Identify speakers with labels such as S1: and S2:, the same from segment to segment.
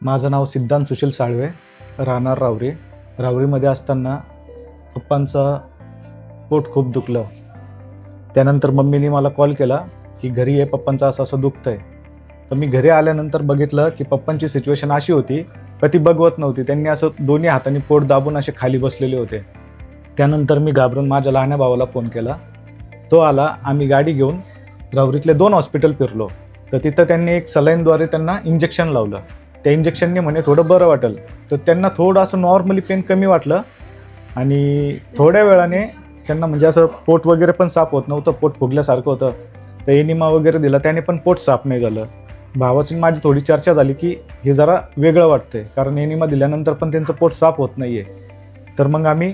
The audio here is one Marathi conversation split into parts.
S1: माझं नाव सिद्धांत सुशील साळवे, राहणार रावरी. रावरीमध्ये असताना पप्पांचं पोट खूप दुखलं. त्यानंतर मम्मीने मला कॉल केला की घरी ये, पप्पांचं असं असं दुखतं आहे. तर मी घरी आल्यानंतर बघितलं की पप्पांची सिच्युएशन अशी होती का ती बघवत नव्हती. त्यांनी असं दोन्ही हातांनी पोट दाबून असे खाली बसलेले होते. त्यानंतर मी घाबरून माझ्या लहान्या भावाला फोन केला. तो आला. आम्ही गाडी घेऊन रावरीतले 2 हॉस्पिटल फिरलो. तर तिथं त्यांनी एक सलाईनद्वारे त्यांना इंजेक्शन लावलं. त्या इंजेक्शनने म्हणे थोडं बरं वाटेल. तर त्यांना थोडं असं नॉर्मली पेन कमी वाटलं आणि थोड्या वेळाने त्यांना म्हणजे असं पोट वगैरे पण साफ होत नव्हतं, पोट फुगल्यासारखं होतं. तर एनिमा वगैरे दिला, त्याने पण पोट साफ नाही झालं. भावाची माझी थोडी चर्चा झाली की हे जरा वेगळं वाटतंय, कारण एनिमा दिल्यानंतर पण त्यांचं पोट साफ होत नाही आहे. तर मग आम्ही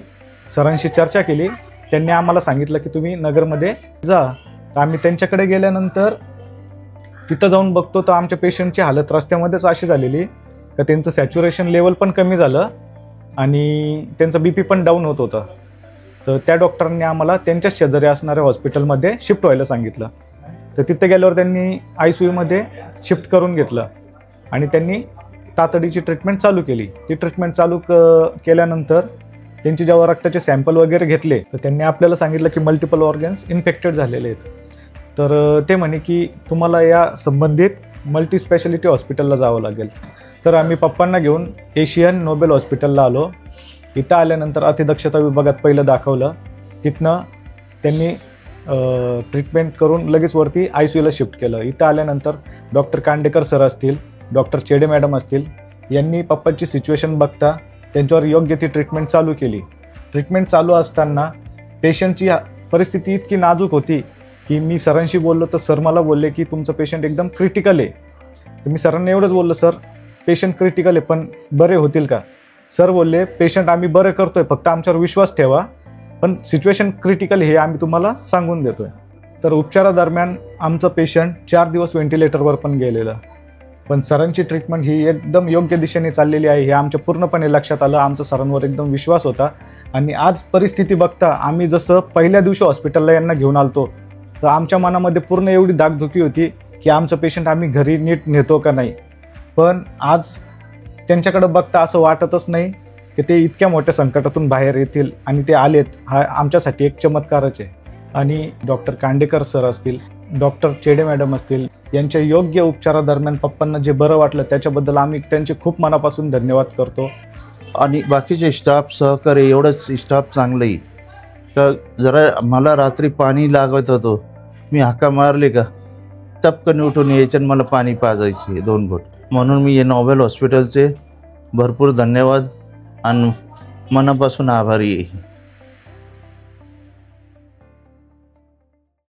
S1: सरांशी चर्चा केली. त्यांनी आम्हाला सांगितलं की तुम्ही नगरमध्ये जा. तर आम्ही त्यांच्याकडे गेल्यानंतर तिथं जाऊन बघतो तर आमच्या पेशंटची हालत रस्त्यामध्येच अशी झालेली का त्यांचं सॅच्युरेशन लेवल पण कमी झालं आणि त्यांचं BP पण डाऊन होत होतं. तर त्या डॉक्टरांनी आम्हाला त्यांच्याच शेजारी असणाऱ्या हॉस्पिटलमध्ये शिफ्ट व्हायला सांगितलं. तर तिथे गेल्यावर त्यांनी ICUमध्ये शिफ्ट करून घेतलं आणि त्यांनी तातडीची ट्रीटमेंट चालू केली. ती ट्रीटमेंट चालू केल्यानंतर त्यांची जेव्हा रक्ताचे सॅम्पल वगैरे घेतले तर त्यांनी आपल्याला सांगितलं की मल्टिपल ऑर्गन्स इन्फेक्टेड झालेले आहेत. तर ते म्हणे की तुम्हाला या संबंधित मल्टी स्पेशालिटी हॉस्पिटलला जावं लागेल. तर आम्ही पप्पांना घेऊन एशियन नोबेल हॉस्पिटलला आलो. इथं आल्यानंतर अतिदक्षता विभागात पहिलं दाखवलं. तिथनं त्यांनी ट्रीटमेंट करून लगेच वरती ICUला शिफ्ट केलं. इथं आल्यानंतर डॉक्टर कांडेकर सर असतील, डॉक्टर चेडे मॅडम असतील, यांनी पप्पाची सिच्युएशन बघता त्यांच्यावर योग्य ती ट्रीटमेंट चालू केली. ट्रीटमेंट चालू असताना पेशंटची परिस्थिती इतकी नाजूक होती की मी सरांशी बोललो तर सर मला बोलले की तुमचं पेशंट एकदम क्रिटिकल आहे. तर मी सरांना एवढंच बोललो, सर पेशंट क्रिटिकल आहे पण बरे होतील का? सर बोलले पेशंट आम्ही बरं करतोय, फक्त आमच्यावर विश्वास ठेवा, पण सिच्युएशन क्रिटिकल हे आम्ही तुम्हाला सांगून देतोय. तर उपचारादरम्यान आमचं पेशंट 4 दिवस व्हेंटिलेटरवर पण गेलेलं. पण सरांची ट्रीटमेंट ही एकदम योग्य दिशेने चाललेली आहे हे आमच्या पूर्णपणे लक्षात आलं. आमचा सरांवर एकदम विश्वास होता आणि आज परिस्थिती बघता आम्ही जसं पहिल्या दिवशी हॉस्पिटलला यांना घेऊन आलतो तर आमच्या मनामध्ये पूर्ण एवढी धाकधुकी होती की आमचं पेशंट आम्ही घरी नीट नेतो का नाही. पण आज त्यांच्याकडे बघता असं वाटतच नाही की ते इतक्या मोठ्या संकटातून बाहेर येतील आणि ते आलेत. हा आमच्यासाठी एक चमत्कारच आहे. आणि डॉक्टर कांडेकर सर असतील, डॉक्टर चेडे मॅडम असतील, यांच्या योग्य उपचारादरम्यान पप्पांना जे बरं वाटलं त्याच्याबद्दल आम्ही त्यांचे खूप मनापासून धन्यवाद करतो.
S2: आणि बाकीचे स्टाफ सहकारी एवढंच स्टाफ चांगलंही का जरा मला रात्री पाणी लागत होतं, मी हाका मारले का टपकन उठून यायचे आणि मला पाणी पाजायचे 2 घोट. म्हणून मी हे नोबेल हॉस्पिटलचे भरपूर धन्यवाद आणि मनापासून आभारी आहे.